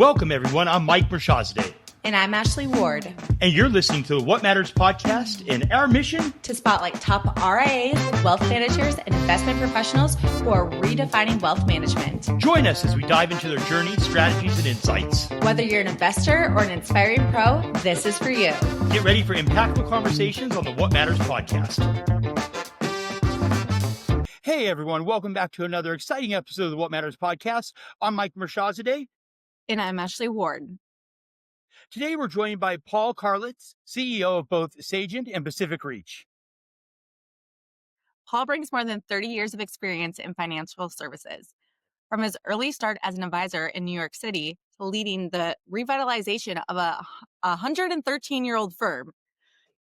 Welcome, everyone. I'm Mike Mershazadeh. And I'm Ashley Ward. And you're listening to the What Matters podcast, and our mission to spotlight top RIAs, wealth managers, and investment professionals who are redefining wealth management. Join us as we dive into their journeys, strategies, and insights. Whether you're an investor or an inspiring pro, this is for you. Get ready for impactful conversations on the What Matters podcast. Hey, everyone. Welcome back to another exciting episode of the What Matters podcast. I'm Mike Mershazadeh. And I'm Ashley Ward. Today, we're joined by Paul Karlitz, CEO of both Sagient and Pacific Reach. Paul brings more than 30 years of experience in financial services. From his early start as an advisor in New York City to leading the revitalization of a 113-year-old firm,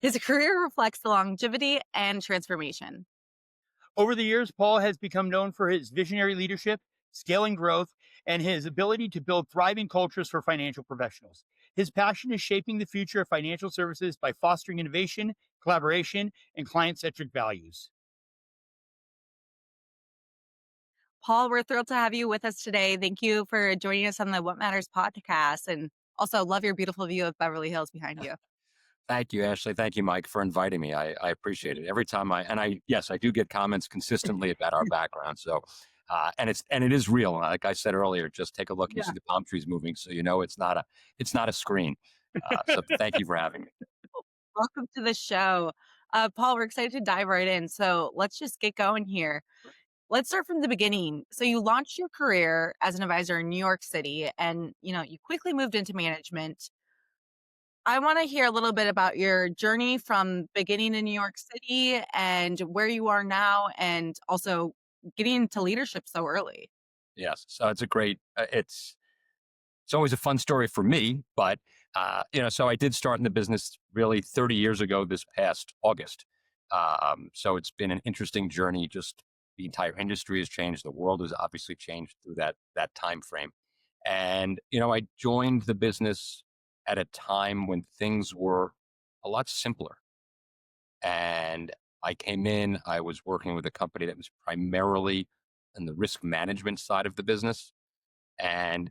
his career reflects the longevity and transformation. Over the years, Paul has become known for his visionary leadership, scaling growth, and his ability to build thriving cultures for financial professionals. His passion is shaping the future of financial services by fostering innovation, collaboration, and client-centric values. Paul, we're thrilled to have you with us today. Thank you for joining us on the What Matters podcast, and also love your beautiful view of Beverly Hills behind you. Thank you, Ashley. Thank you, Mike, for inviting me. I appreciate it. Every time I do get comments consistently about our background. So, and it is real. Like I said earlier, just take a look. You see the palm trees moving, so you know it's not a screen. So thank you for having me. Welcome to the show, Paul. We're excited to dive right in. So let's just get going here. Let's start from the beginning. So you launched your career as an advisor in New York City, and you quickly moved into management. I want to hear a little bit about your journey from beginning in New York City and where you are now, and also getting into leadership so early. Yes. So it's a great, it's always a fun story for me, but, so I did start in the business really 30 years ago this past August. So it's been an interesting journey. Just the entire industry has changed. The world has obviously changed through that time frame. And, I joined the business at a time when things were a lot simpler. And I came in, I was working with a company that was primarily in the risk management side of the business. And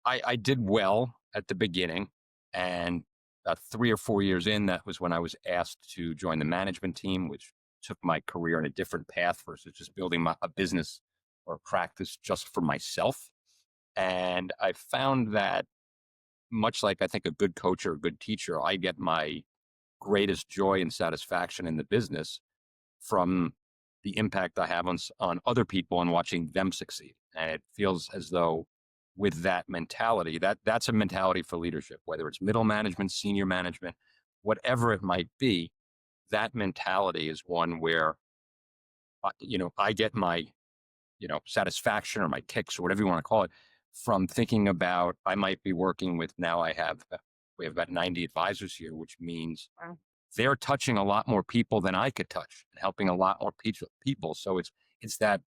I did well at the beginning. And about 3 or 4 years in, that was when I was asked to join the management team, which took my career in a different path versus just building a business or a practice just for myself. And I found that much like I think a good coach or a good teacher, I get my greatest joy and satisfaction in the business from the impact I have on other people and watching them succeed. And it feels as though with that mentality, that's a mentality for leadership, whether it's middle management, senior management, whatever it might be, that mentality is one where, I get my, satisfaction or my kicks or whatever you want to call it from thinking about, I might be working with, we have about 90 advisors here, which means they're touching a lot more people than I could touch and helping a lot more people. So it's that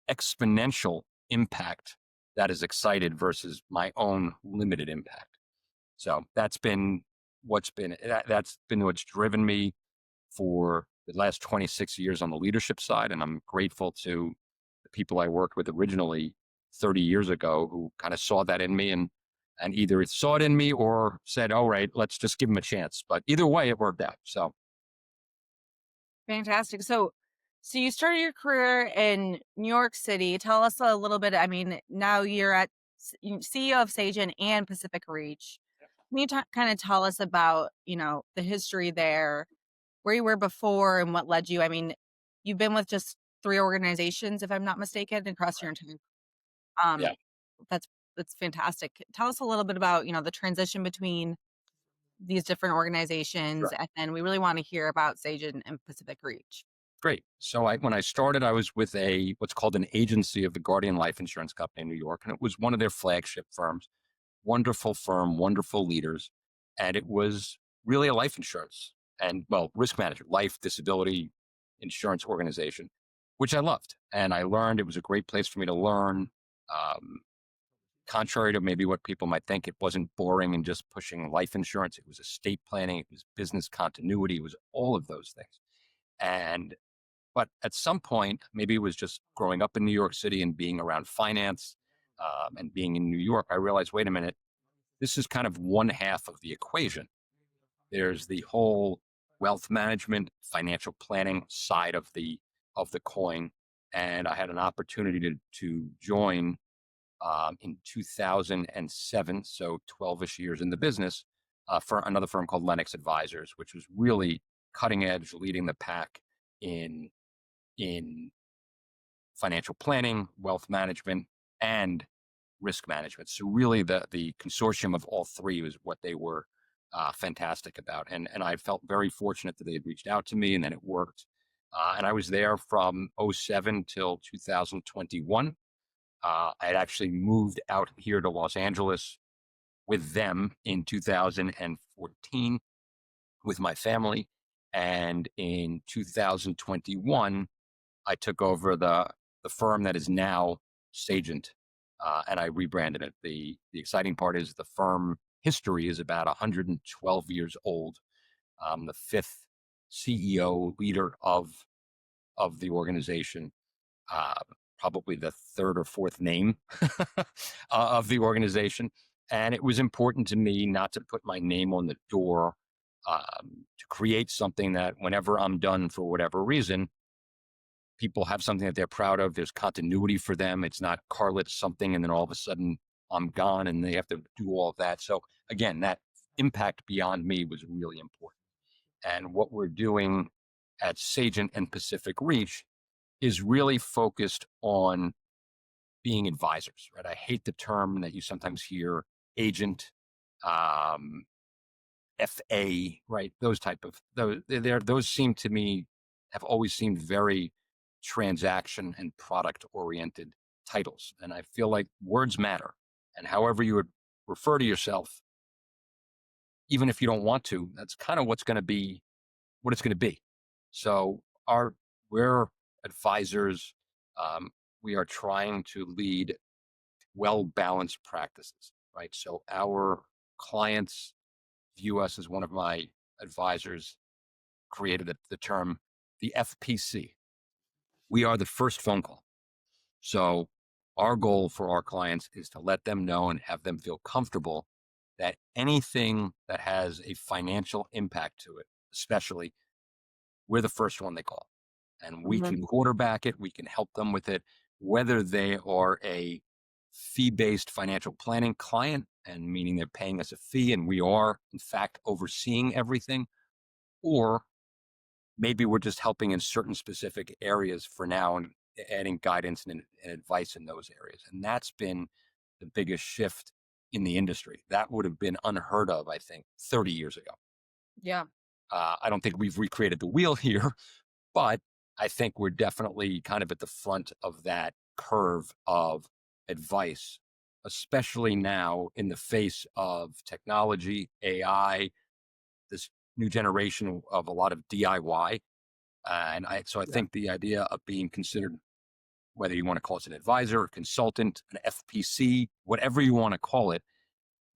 exponential impact that is excited versus my own limited impact. So that's been what's driven me for the last 26 years on the leadership side. And I'm grateful to the people I worked with originally 30 years ago who kind of saw that in me and either saw it in me or said, all right, let's just give him a chance. But either way, it worked out. So. Fantastic. So you started your career in New York City. Tell us a little bit. I mean, now you're at CEO of Sagient and Pacific Reach. Can you kind of tell us about, the history there, where you were before and what led you? I mean, you've been with just 3 organizations, if I'm not mistaken, across your entire. That's fantastic. Tell us a little bit about, the transition between these different organizations. Sure. And then we really want to hear about Sagient and Pacific Reach. Great. So when I started, I was with what's called an agency of the Guardian Life Insurance Company in New York. And it was one of their flagship firms. Wonderful firm, wonderful leaders. And it was really a life insurance and, risk management, life, disability insurance organization, which I loved. And I learned it was a great place for me to learn. Contrary to maybe what people might think, it wasn't boring and just pushing life insurance. It was estate planning. It was business continuity. It was all of those things. But at some point, maybe it was just growing up in New York City and being around finance. and being in New York, I realized, wait a minute, this is kind of one half of the equation. There's the whole wealth management, financial planning side of the coin, and I had an opportunity to join in 2007, so 12ish years in the business, for another firm called Lennox Advisors, which was really cutting edge, leading the pack in financial planning, wealth management, and risk management. So really the consortium of all three was what they were fantastic about. And I felt very fortunate that they had reached out to me and then it worked. And I was there from '07 till 2021. I had actually moved out here to Los Angeles with them in 2014 with my family. And in 2021, I took over the firm that is now SageInt, and I rebranded it. The exciting part is the firm history is about 112 years old. The fifth CEO leader of the organization, probably the third or fourth name of the organization. And it was important to me not to put my name on the door, to create something that whenever I'm done for whatever reason, people have something that they're proud of. There's continuity for them. It's not Karlitz something and then all of a sudden I'm gone and they have to do all of that. So again, that impact beyond me was really important. And what we're doing at Sagient and Pacific Reach is really focused on being advisors, right? I hate the term that you sometimes hear, agent, FA, right? Those type of, those seem to me, have always seemed very transaction and product oriented titles. And I feel like words matter. And however you would refer to yourself, even if you don't want to, that's kind of what's going to be what it's going to be. So we're advisors. We are trying to lead well-balanced practices, right? So our clients view us as one of my advisors created the term, the FPC. We are the first phone call. So our goal for our clients is to let them know and have them feel comfortable that anything that has a financial impact to it, especially, we're the first one they call. And we can quarterback it. We can help them with it, whether they are a fee-based financial planning client, and meaning they're paying us a fee and we are, in fact, overseeing everything, or maybe we're just helping in certain specific areas for now and adding guidance and advice in those areas. And that's been the biggest shift in the industry. That would have been unheard of, I think, 30 years ago. Yeah. I don't think we've recreated the wheel here, but I think we're definitely kind of at the front of that curve of advice, especially now in the face of technology, AI, this new generation of a lot of DIY. So I think the idea of being considered, whether you want to call it an advisor, a consultant, an FPC, whatever you want to call it,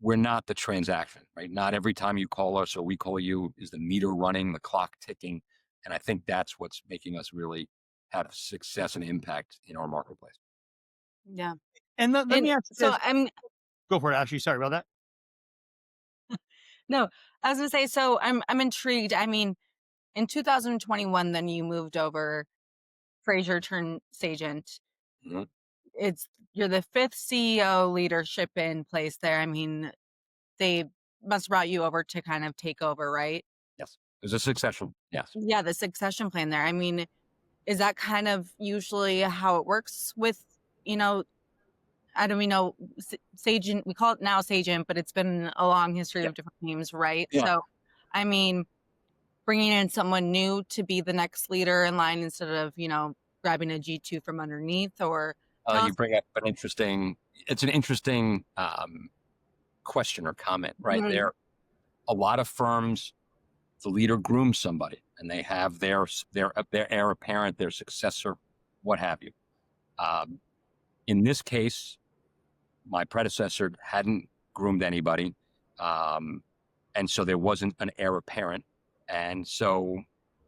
we're not the transaction, right? Not every time you call us or we call you is the meter running, the clock ticking. And I think that's what's making us really have success and impact in our marketplace. Yeah. And let me ask you So this. Go for it, Ashley. Sorry about that. no, I was gonna say, so I'm intrigued. I mean, in 2021, then you moved over, Fraser turned SageInt. Mhm. You're the fifth CEO leadership in place there. I mean, they must have brought you over to kind of take over, right? Yes. There's a succession. Yes. Yeah, the succession plan there. I mean, is that kind of usually how it works with, I don't know, SageInt, we call it now SageInt, but it's been a long history of different names, right? Yeah. So, I mean, bringing in someone new to be the next leader in line instead of, grabbing a G2 from underneath, or You bring up an interesting question or comment right there. A lot of firms, the leader grooms somebody and they have their heir apparent, their successor, what have you. In this case, my predecessor hadn't groomed anybody. And so there wasn't an heir apparent. And so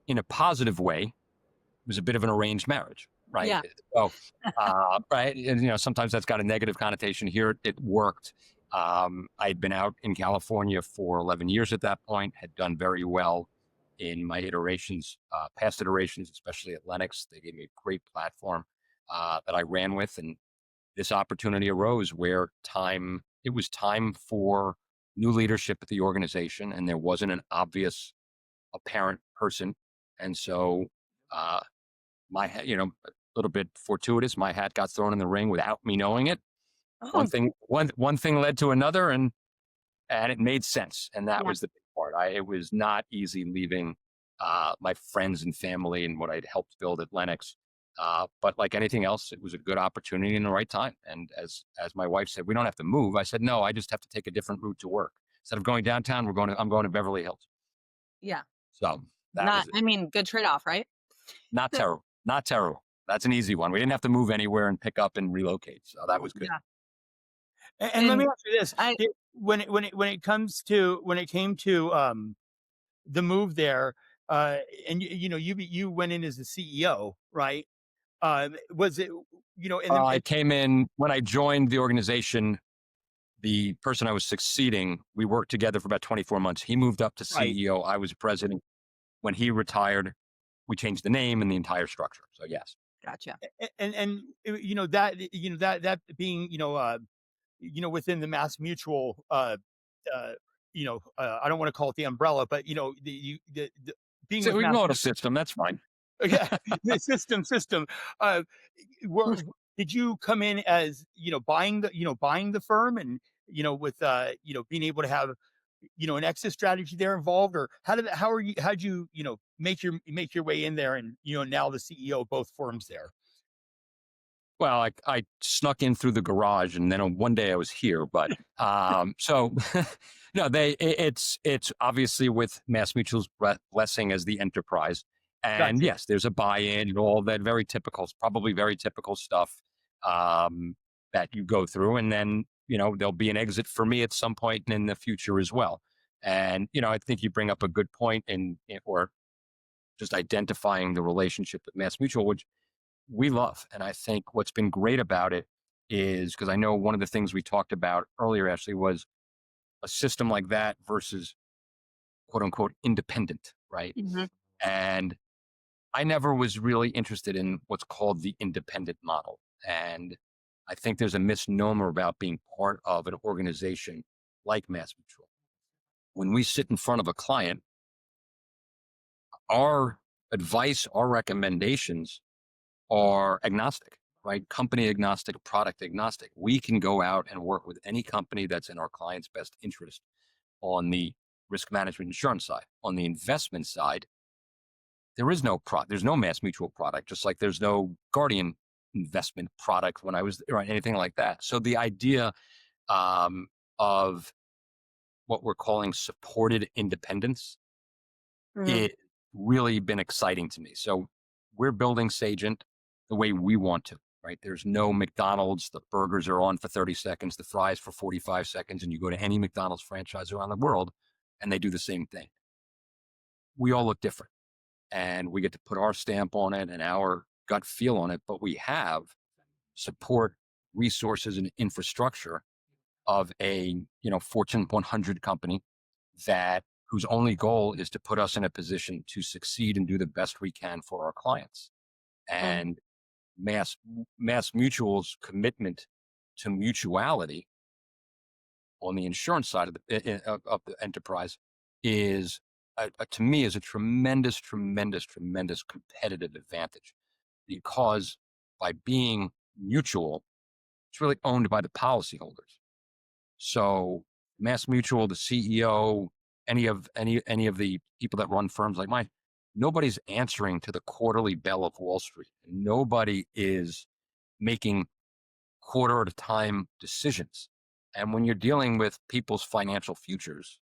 in a positive way, it was a bit of an arranged marriage, right? Yeah. So, right. And, sometimes that's got a negative connotation. Here it worked. I'd been out in California for 11 years at that point, had done very well in my iterations, past iterations, especially at Lennox. They gave me a great platform that I ran with. And this opportunity arose where it was time for new leadership at the organization, and there wasn't an obvious apparent person. And so, uh, a little bit fortuitous, my hat got thrown in the ring without me knowing it. Oh, One thing led to another, and it made sense. And that yeah. was the big part. It was not easy leaving my friends and family and what I'd helped build at Lennox. But like anything else, it was a good opportunity in the right time. And as my wife said, we don't have to move. I said, no, I just have to take a different route to work. Instead of going downtown, I'm going to Beverly Hills. Yeah. So that Not, was it. I mean, good trade-off, right? Not So- terrible. Not terrible. That's an easy one. We didn't have to move anywhere and pick up and relocate. So that was good. Yeah. And let me And ask you this: I, when it came to the move there, and you went in as the CEO, right? Was it I came in when I joined the organization. The person I was succeeding, we worked together for about 24 months. He moved up to right? CEO. I was president. When he retired, we changed the name and the entire structure. So yes. gotcha. And that being within the Mass Mutual I don't want to call it the umbrella, but the being So with we can Mass call it a system. That's fine. yeah, the system. Uh, were, did you come in as buying the firm and with being able to have an exit strategy there involved, or how'd you make your way in there and now the CEO of both firms there? Well, I snuck in through the garage, and then one day I was here. But so no, it's obviously with Mass Mutual's blessing as the enterprise, and Gotcha. yes, there's a buy-in and all that probably very typical stuff that you go through, and then there'll be an exit for me at some point in the future as well. And I think you bring up a good point or just identifying the relationship with Mass Mutual, which we love. And I think what's been great about it is because I know one of the things we talked about earlier, Ashley, was a system like that versus quote unquote independent, right? Mhm. And I never was really interested in what's called the independent model. And I think there's a misnomer about being part of an organization like Mass Mutual. When we sit in front of a client, our advice, our recommendations are agnostic, right? Company agnostic, product agnostic. We can go out and work with any company that's in our client's best interest on the risk management insurance side. On the investment side, there's no Mass Mutual product, just like there's no Guardian investment product when I was there or anything like that. So the idea of what we're calling supported independence Mhm. it really been exciting to me. So we're building SageInt the way we want to, right? There's no McDonald's. The burgers are on for 30 seconds, the fries for 45 seconds, and you go to any McDonald's franchise around the world and they do the same thing. We all look different and we get to put our stamp on it and our gut feel on it, but we have support resources and infrastructure of a, Fortune 100 company whose only goal is to put us in a position to succeed and do the best we can for our clients. Mhm. And Mass Mutual's commitment to mutuality on the insurance side of the enterprise is, to me, is a tremendous, tremendous, tremendous competitive advantage because by being mutual, it's really owned by the policyholders. So Mass Mutual, the CEO, any of the people that run firms like mine, nobody's answering to the quarterly bell of Wall Street. Nobody is making quarter at a time decisions. And when you're dealing with people's financial futures,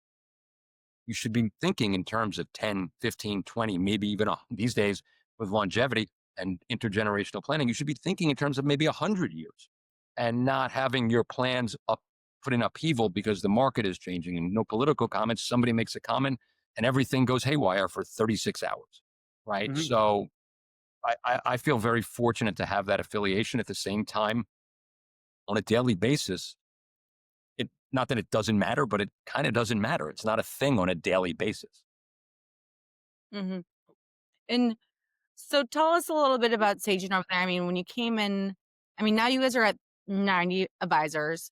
you should be thinking in terms of 10, 15, 20, maybe even these days with longevity and intergenerational planning, you should be thinking in terms of maybe 100 years and not having your plans put in upheaval because the market is changing and no political comments. Somebody makes a comment and everything goes haywire for 36 hours, right? Mhm. So I feel very fortunate to have that affiliation. At the same time, on a daily basis, it not that it doesn't matter, but it kind of doesn't matter. It's not a thing on a daily basis. Hmm. And so tell us a little bit about Sagent over there. I mean, when you came in, I mean, now you guys are at 90 advisors.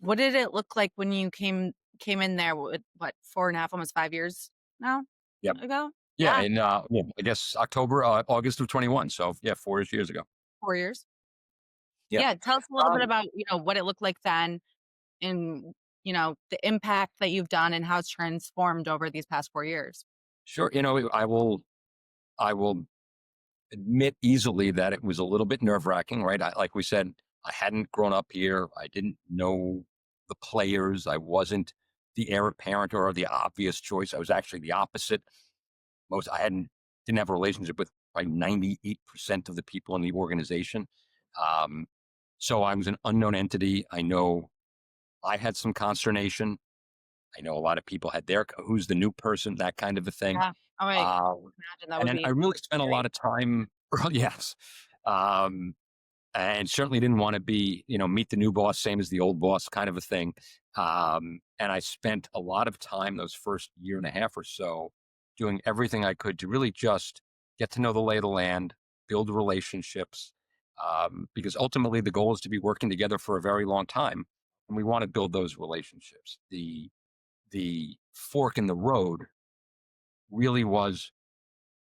What did it look like when you came in there with what, 4.5, almost 5 years now Yep. ago? Yeah, Yeah, and yeah, I guess August of 21. So yeah, 4 years ago. 4 years. Yeah. Yeah, tell us a little bit Um, about, what it looked like then and, the impact that you've done and how it's transformed over these past 4 years. sure. I will admit easily that it was a little bit nerve wracking, right? Like we said, I hadn't grown up here. I didn't know the players. I wasn't the heir apparent or the obvious choice. I was actually the opposite. I didn't have a relationship with like 98% of the people in the organization. Um, so I was an unknown entity. I know I had some consternation. I know a lot of people had who's the new person, that kind of a thing. Yeah. Oh, I Uh, imagine that and would then I be really spent a lot scary. of time, yes. Um, and certainly didn't want to be, meet the new boss, same as the old boss kind of a thing. And I spent a lot of time those first year and a half or so doing everything I could to really just get to know the lay of the land, build relationships, because ultimately the goal is to be working together for a very long time. And we want to build those relationships. The fork in the road really was,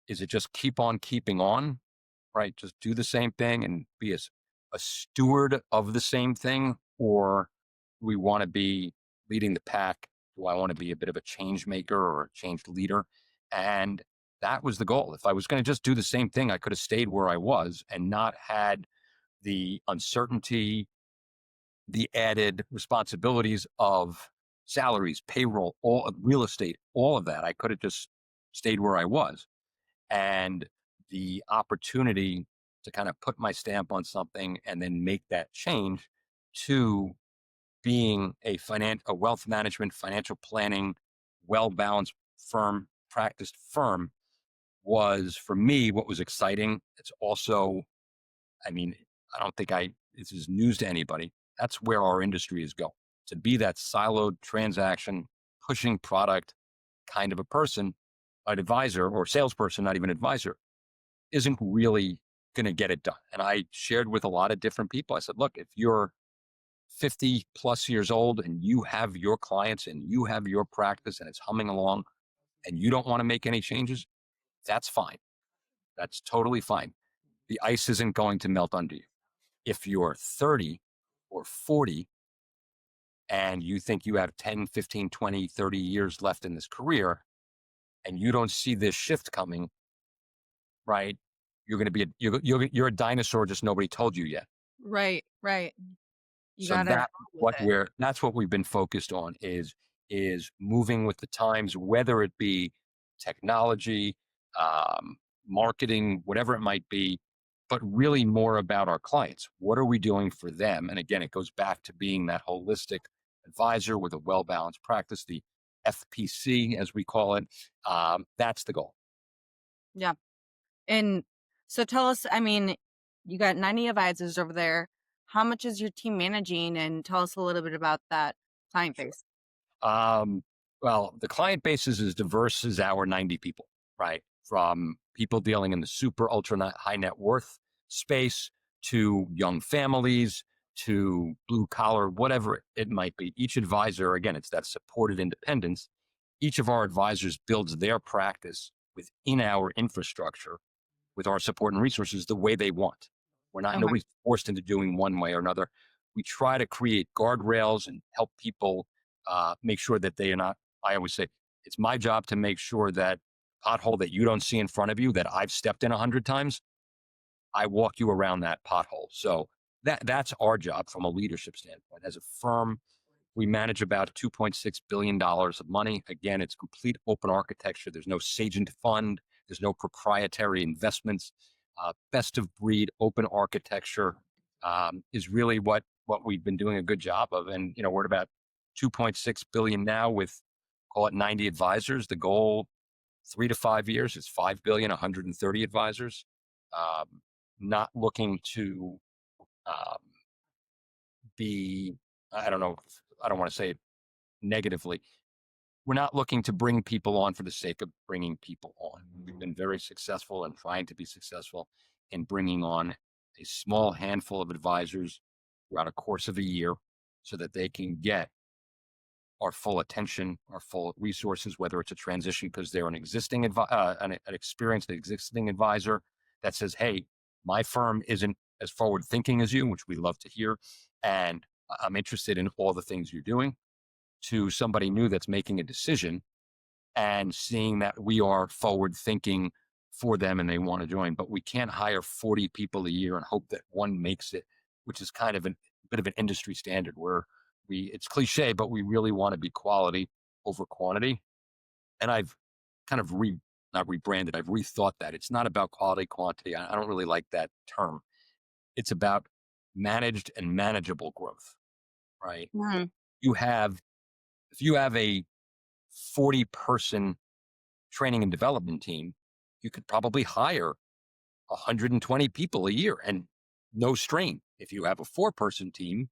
is it just keep on keeping on, right? Just do the same thing and be a steward of the same thing, or we want to be leading the pack? Do I want to be a bit of a change maker or a change leader? And that was the goal. If I was going to just do the same thing, I could have stayed where I was and not had the uncertainty, the added responsibilities of salaries, payroll, all of real estate, all of that. I could have just stayed where I was. And the opportunity to kind of put my stamp on something and then make that change to being a wealth management, financial planning, well balanced firm, practiced firm was for me what was exciting. It's also, I mean, I don't think this is news to anybody. That's where our industry is going, to be that siloed transaction, pushing product kind of a person, an advisor or salesperson, not even advisor, isn't really going to get it done. And I shared with a lot of different people. I said, look, if you're 50 plus years old and you have your clients and you have your practice and it's humming along and you don't want to make any changes, that's fine. That's totally fine. The ice isn't going to melt under you. If you're 30 or 40 and you think you have 10, 15, 20, 30 years left in this career and you don't see this shift coming, right? You're going to be you're a dinosaur, just nobody told you yet. Right, right. You So gotta roll with it. that's what we've been focused on is moving with the times, whether it be technology, marketing, whatever it might be, but really more about our clients. What are we doing for them? And again, it goes back to being that holistic advisor with a well balanced practice, the FPC as we call it. That's the goal. Yeah. And so tell us, I mean, you got 90 advisors over there. How much is your team managing? And tell us a little bit about that client Sure. base. Well, the client base is as diverse as our 90 people, right? From people dealing in the super ultra high net worth space to young families to blue collar, whatever it might be. Each advisor, again, it's that supported independence. Each of our advisors builds their practice within our infrastructure with our support and resources the way they want. Okay. Nobody's forced into doing one way or another. We try to create guardrails and help people make sure that they are not. I always say it's my job to make sure that pothole that you don't see in front of you that I've stepped in 100 times, I walk you around that pothole. So that's our job from a leadership standpoint. As a firm, we manage about $2.6 billion of money. Again, it's complete open architecture. There's no SageInt fund. There's no proprietary investments. Best of breed open architecture is really what we've been doing a good job of. And, we're at about 2.6 billion now with, call it 90 advisors. The goal 3 to 5 years is 5 billion, 130 advisors. not looking to um, be, I don't know, I don't want to say it negatively. We're not looking to bring people on for the sake of bringing people on. We've been very successful and trying to be successful in bringing on a small handful of advisors throughout a course of a year so that they can get our full attention, our full resources, whether it's a transition because they're an experienced existing advisor that says, "Hey, my firm isn't as forward thinking as you," which we love to hear, and I'm interested in all the things you're doing. To somebody new that's making a decision and seeing that we are forward thinking for them and they want to join. But we can't hire 40 people a year and hope that one makes it, which is kind of a bit of an industry standard where it's cliche, but we really want to be quality over quantity. And I've kind of not rebranded, I've rethought that. It's not about quality, quantity. I don't really like that term. It's about managed and manageable growth, right? Mhm. You have, if you have a 40-person training and development team, you could probably hire 120 people a year and no strain. If you have a 4-person team,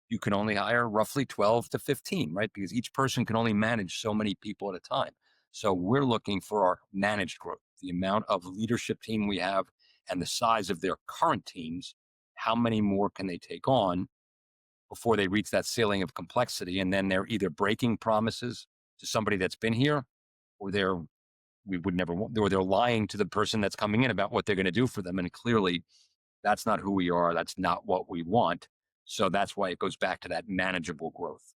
you can only hire roughly 12 to 15, right? Because each person can only manage so many people at a time. So we're looking for our managed growth, the amount of leadership team we have and the size of their current teams. How many more can they take on before they reach that ceiling of complexity? And then they're either breaking promises to somebody that's been here, or we would never want, or they're lying to the person that's coming in about what they're going to do for them. And clearly that's not who we are. That's not what we want. So that's why it goes back to that manageable growth.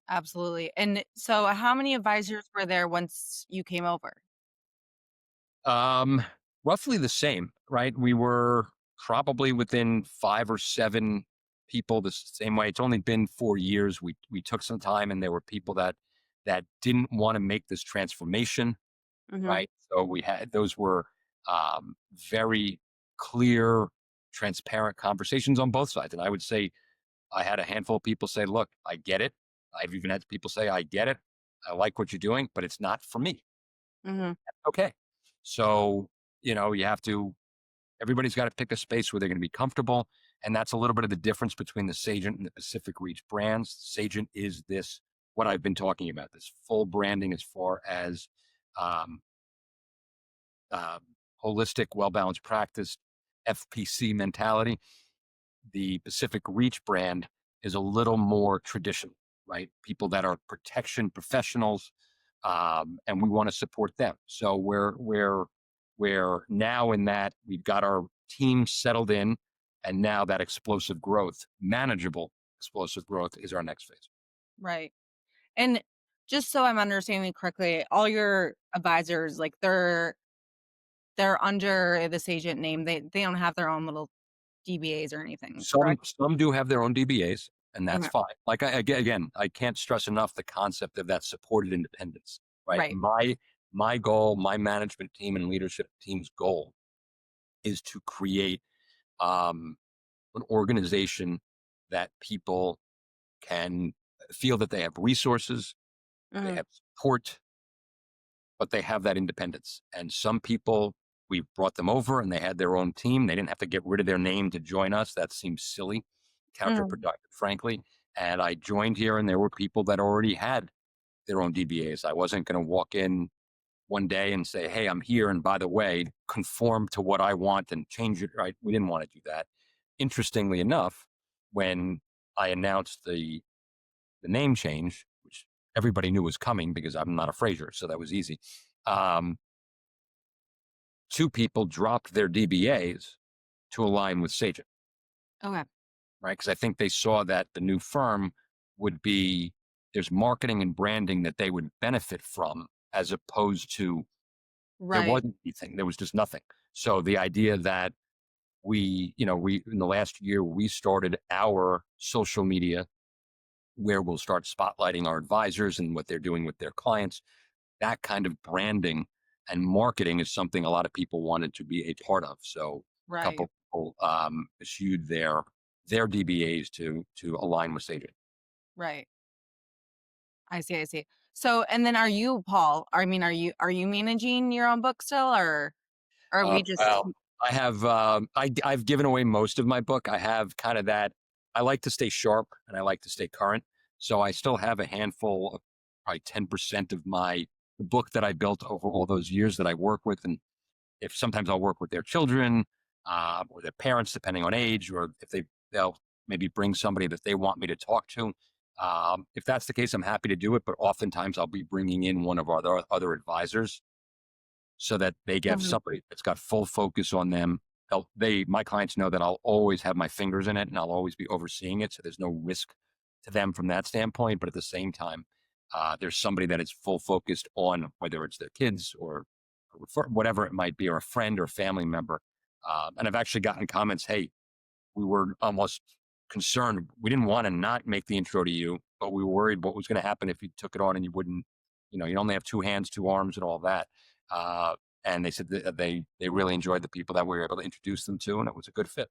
Absolutely. And so how many advisors were there once you came over? Um, Roughly the same, right? We were probably within 5 or 7 people the same way. It's only been 4 years. We took some time, and there were people that didn't want to make this transformation, Mhm. right? So we had those were very clear, transparent conversations on both sides. And I would say I had a handful of people say, "Look, I get it." I've even had people say, "I get it. I like what you're doing, but it's not for me." Mhm. Okay. So, you have to, everybody's got to pick a space where they're going to be comfortable. And that's a little bit of the difference between the Sagient and the Pacific Reach brands. Sagient is this, what I've been talking about, this full branding as far as um, uh, holistic, well balanced practice, FPC mentality. The Pacific Reach brand is a little more traditional, right? People that are protection professionals, and we want to support them. So we're now in that we've got our team settled in, and now that explosive growth, manageable explosive growth, is our next phase. Right. And just so I'm understanding correctly, all your advisors, like they're under the Sagent name. They don't have their own little DBAs or anything, correct? Some do have their own DBAs, and that's Okay. fine. Like again, I can't stress enough the concept of that supported independence. Right, Right. my goal, my management team and leadership team's goal is to create um, an organization that people can feel that they have resources, they Mhm. have support, but they have that independence. And some people, we brought them over and they had their own team. They didn't have to get rid of their name to join us. That seems silly, Mhm. counterproductive, frankly. And I joined here, and there were people that already had their own DBAs. I wasn't going to walk in one day and say, "Hey, I'm here. And by the way, conform to what I want and change it." Right. We didn't want to do that. Interestingly enough, when I announced the name change, which everybody knew was coming because I'm not a Fraser, so that was easy. Um, 2 people dropped their DBAs to align with Sagent, Okay. right? Because I think they saw that the new firm would be, there's marketing and branding that they would benefit from, as opposed to there Right. wasn't anything. There was just nothing. So the idea that we in the last year we started our social media where we'll start spotlighting our advisors and what they're doing with their clients. That kind of branding and marketing is something a lot of people wanted to be a part of. So a Right. couple people issued their DBAs to align with Sagent. Right. I see, I see. So, and then are you, Paul? I mean, are you managing your own book still, or are we just Well, I have, I've given away most of my book. I have kind of that. I like to stay sharp and I like to stay current. So I still have a handful of probably 10% of my the book that I built over all those years that I work with. And if sometimes I'll work with their children or their parents, depending on age, or if they'll maybe bring somebody that they want me to talk to. If that's the case, I'm happy to do it. But oftentimes I'll be bringing in one of our other advisors so that they get Mhm. somebody that's got full focus on them. My clients know that I'll always have my fingers in it and I'll always be overseeing it. So there's no risk to them from that standpoint. But at the same time, there's somebody that is full focused on whether it's their kids or whatever it might be, or a friend or family member. And I've actually gotten comments, hey, we were almost concerned. We didn't want to not make the intro to you, but we were worried what was going to happen if you took it on and you wouldn't, you only have two hands, two arms, and all that. Uh, and they said that they really enjoyed the people that we were able to introduce them to, and it was a good fit.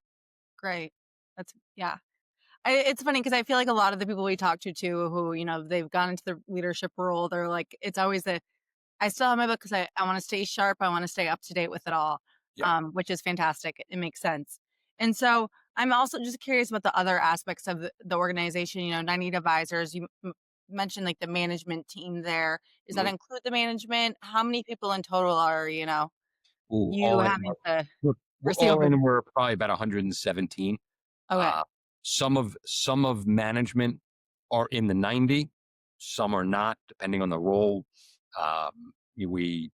Great. That's yeah. It's funny because I feel like a lot of the people we talk to too, who they've gone into the leadership role, they're like, it's always a I still have my book because I want to stay sharp. I want to stay up to date with it all, Yeah. which is fantastic. It makes sense. And so I'm also just curious about the other aspects of the organization. 90 advisors. You mentioned like the management team there. Does that Mhm. include the management? How many people in total are, Ooh, you all in, having to we're oversee all over? in. We're probably about 117. Okay. Uh, some of management are in the 90, some are not, depending on the role. We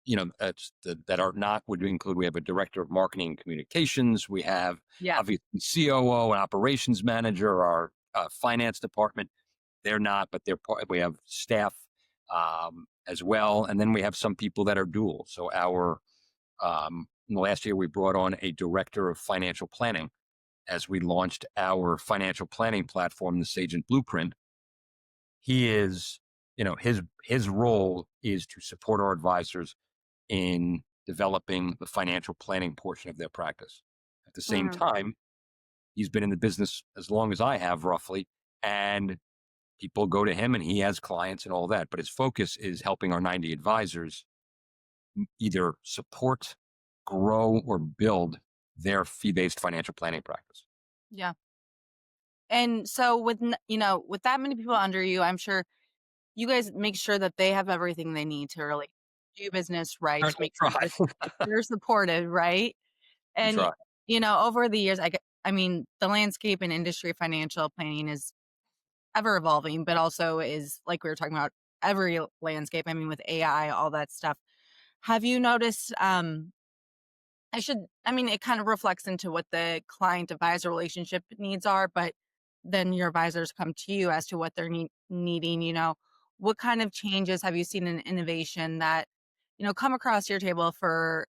that are not would include. We have a director of marketing and communications. We have Yeah. obviously COO and operations manager. Our finance department. They're not, but they're part. We have staff as well, and then we have some people that are dual. So in the last year we brought on a director of financial planning as we launched our financial planning platform, the SageInt Blueprint. He is, his role is to support our advisors in developing the financial planning portion of their practice. At the same Mhm. time, he's been in the business as long as I have, roughly, and people go to him and he has clients and all that. But his focus is helping our 90 advisors either support, grow, or build their fee based financial planning practice. Yeah. And so with that many people under you, I'm sure you guys make sure that they have everything they need to really do business right, to Certainly make sure try. they're supported, right? We And, try. over the years, I mean, the landscape in industry financial planning is ever evolving, but also is like we were talking about every landscape. I mean, with AI, all that stuff. Have you noticed, I mean, it kind of reflects into what the client advisor relationship needs are, but then your advisors come to you as to what they're needing, what kind of changes have you seen in innovation that, come across your table for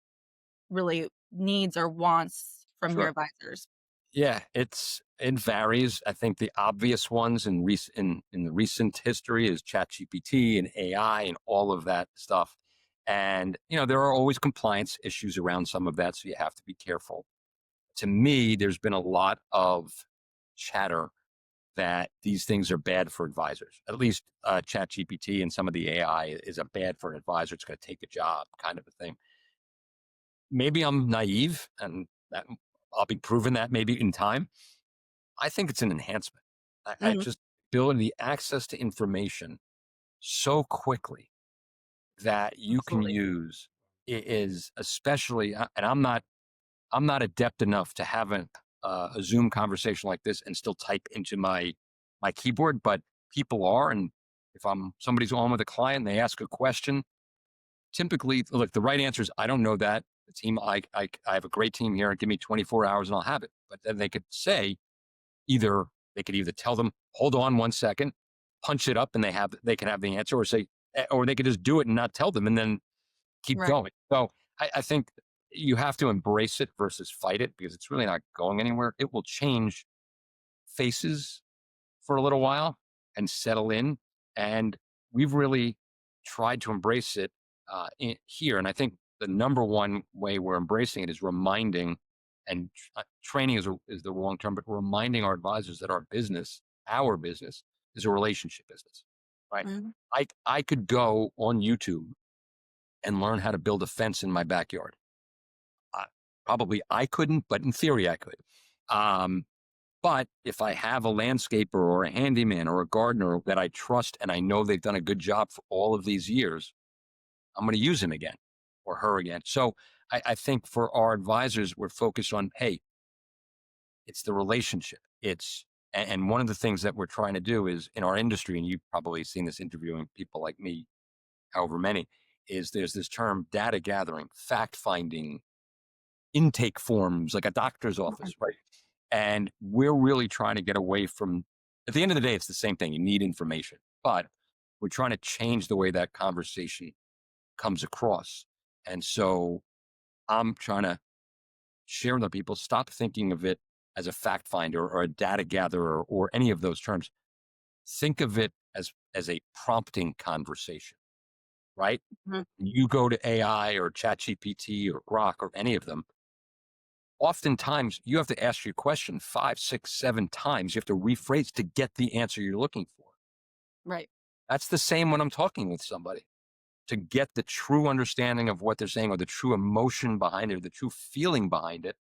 really needs or wants from your Sure. advisors? Yeah, it varies. I think the obvious ones in the recent history is ChatGPT and AI and all of that stuff. And there are always compliance issues around some of that, so you have to be careful. To me, there's been a lot of chatter that these things are bad for advisors. At least ChatGPT and some of the AI is a bad for an advisor. It's going to take a job, kind of a thing. Maybe I'm naive, and I'll be proven that maybe in time. I think it's an enhancement. I Mhm. just ability access to information so quickly that you can Absolutely. use is especially, and I'm not adept enough to have a Zoom conversation like this and still type into my keyboard, but people are, and if somebody's on with a client and they ask a question, typically, look, the right answer is I don't know that. The team, I have a great team here. Give me 24 hours and I'll have it. But then they could say, they could either tell them, hold on 1 second, punch it up, and they can have the answer, or say, or they could just do it and not tell them, and then keep Right. going. So I think you have to embrace it versus fight it because it's really not going anywhere. It will change faces for a little while and settle in, and we've really tried to embrace it here. And I think the number one way we're embracing it is reminding and training is the wrong term, but reminding our advisors that our business is a relationship business, right? Mhm. I could go on YouTube and learn how to build a fence in my backyard. Probably I couldn't, but in theory I could. Um, but if I have a landscaper or a handyman or a gardener that I trust and I know they've done a good job for all of these years, I'm going to use him again or her again. So I think for our advisors, we're focused on, hey, it's the relationship. And one of the things that we're trying to do is in our industry, and you've probably seen this interviewing people like me, however many, is there's this term data gathering, fact finding, intake forms, like a doctor's office, right? And we're really trying to get away from, at the end of the day, it's the same thing. You need information, but we're trying to change the way that conversation comes across. And so I'm trying to share with people, stop thinking of it as a fact finder or a data gatherer or any of those terms. Think of it as a prompting conversation, right? Mhm. You go to AI or ChatGPT or Grok or any of them. Oftentimes, you have to ask your question 5, 6, 7 times. You have to rephrase to get the answer you're looking for. Right. That's the same when I'm talking with somebody to get the true understanding of what they're saying or the true emotion behind it or the true feeling behind it.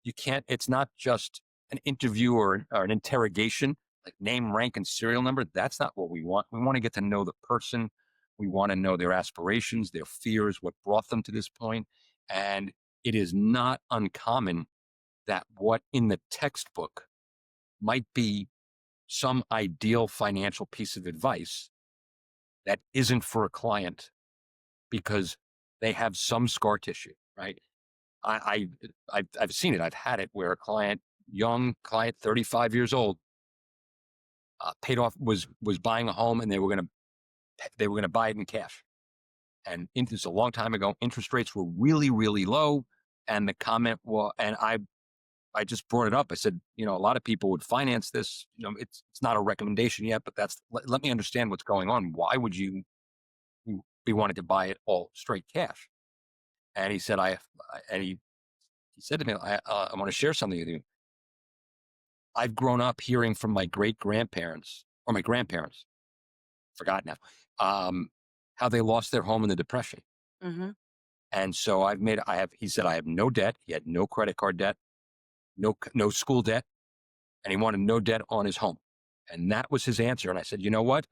You can't, it's not just an interview or an interrogation, like name, rank, and serial number. That's not what we want. We want to get to know the person. We want to know their aspirations, their fears, what brought them to this point. And it is not uncommon that what in the textbook might be some ideal financial piece of advice that isn't for a client because they have some scar tissue, right? I've seen it. I've had it where a client, young client, 35 years old, paid off was buying a home and they were gonna buy it in cash. And this is a long time ago. Interest rates were really really low, and the comment was, and I just brought it up. I said, a lot of people would finance this. It's not a recommendation yet, but let me understand what's going on. Why would you be wanting to buy it all straight cash? And he said, he said to me, I want to share something with you. I've grown up hearing from my great grandparents or my grandparents, forgot now, how they lost their home in the Depression. Hmm. And so he said, I have no debt. He had no credit card debt, no school debt, and he wanted no debt on his home. And that was his answer. And I said, you know what?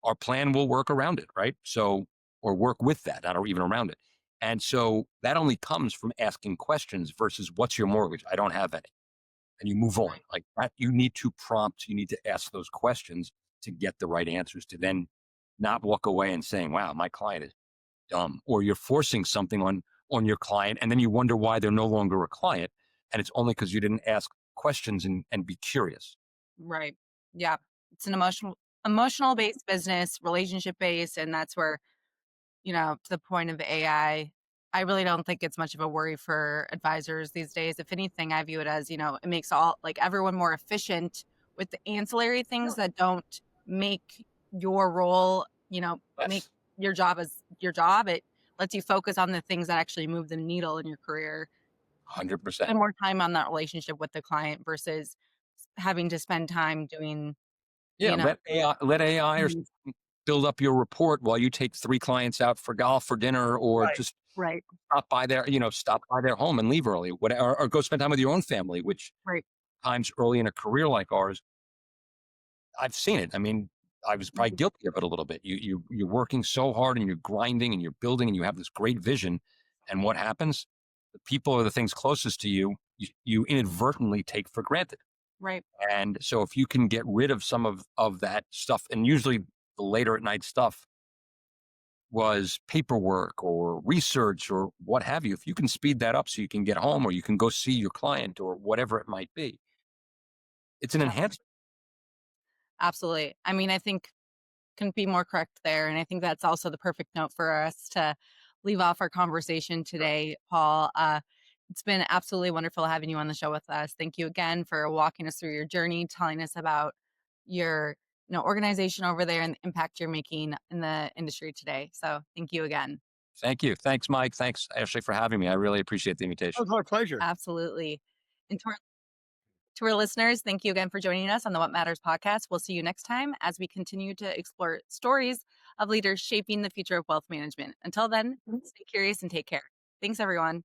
Our plan will work around it, right? So, or work with that, not even around it. And so that only comes from asking questions versus what's your mortgage? I don't have any. And you move on like that. You need to prompt, you need to ask those questions to get the right answers to then not walk away and saying, wow, my client is dumb, or you're forcing something on your client. And then you wonder why they're no longer a client. And it's only because you didn't ask questions and be curious. Right. Yeah. It's an emotional based business, relationship based, and that's where, to the point of I really don't think it's much of a worry for advisors these days. If anything, I view it as, it makes everyone more efficient with the ancillary things that don't make your role, make Yes. your job as your job. It lets you focus on the things that actually move the needle in your career. 100%. Spend more time on that relationship with the client versus having to spend time doing, Yeah, you know, let AI or Mhm. something build up your report while you take 3 clients out for golf, for dinner, or Right. just Right. stop by their home and leave early, or go spend time with your own family, which Right. times early in a career like ours, I've seen it. I mean, I was probably Mhm. guilty of it a little bit. You're working so hard and you're grinding and you're building and you have this great vision, and what happens? The people or the things closest to you, you inadvertently take for granted. Right. And so if you can get rid of some of that stuff, and usually the later at night stuff was paperwork or research or what have you, if you can speed that up so you can get home or you can go see your client or whatever it might be, it's an Ab- enhancement. Absolutely. I mean, I think couldn't be more correct there. And I think that's also the perfect note for us to leave off our conversation today, Paul. It's been absolutely wonderful having you on the show with us. Thank you again for walking us through your journey, telling us about your organization over there and the impact you're making in the industry today. So thank you again. Thank you. Thanks, Mike. Thanks, Ashley, for having me. I really appreciate the That invitation. was our pleasure. Absolutely. And to our listeners, thank you again for joining us on the What Matters podcast. We'll see you next time as we continue to explore stories of leaders shaping the future of wealth management. Until then, stay curious and take care. Thanks, everyone.